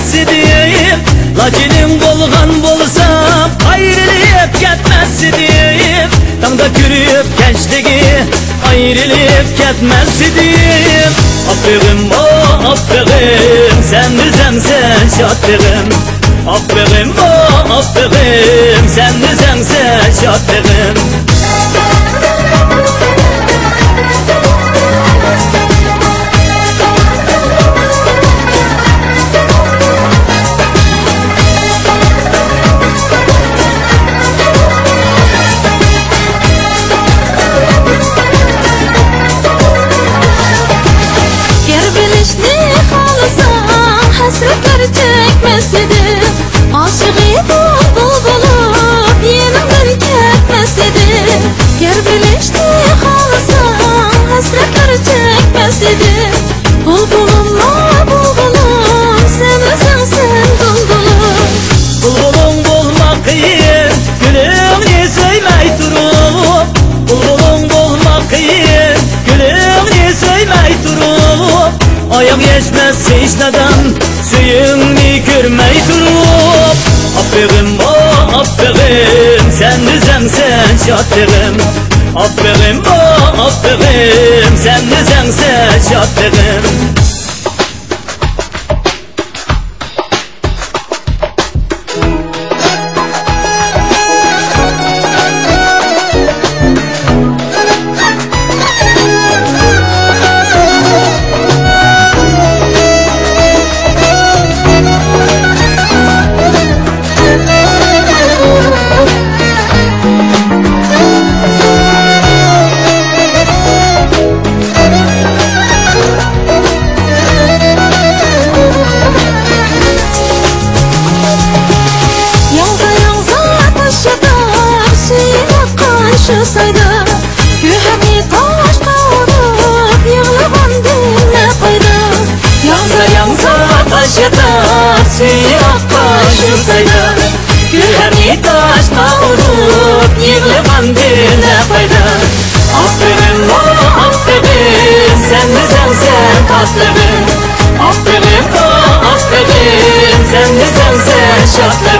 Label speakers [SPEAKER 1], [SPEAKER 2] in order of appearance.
[SPEAKER 1] ketmez idim. Lakinim bolgan bolsam ayrılıp ketmez idim. Tağda kürüp gençligi ayrılıp ketmez idim. Affegim o affegim, sen düzemsen şattığım. Affegim o affegim, sen düzemsen şattığım.
[SPEAKER 2] Hasretler çekmez idim. Aşık idim bulup yanımdan ketmez idim. Ger bilişti kalsan hasretler çekmez idim. Bulbulum la bulbulum, sen özümsen bulbulum.
[SPEAKER 1] Bulbulum bulmak kıyın, gülüğünü söymey durup. Bulbulum bulmak kıyın, gülüğünü söymey durup. Ayak geçmez işnadan, suyunu görmey durup. Affegim o affegim, sen düzemsen şattığım. Affegim o affegim, sen düzemsen şattığım.
[SPEAKER 2] Şu sayda yüreğimi taş kavurup yığılgan dinle koydu.
[SPEAKER 1] Yansa taş yatar, suyu akar şu sayda. Yüreğimi taş kavurup yığılgan dinle koydu. Affegim o affegim, sen düzemsen tatlım. Affegim o affegim, sen düzemsen şatlım.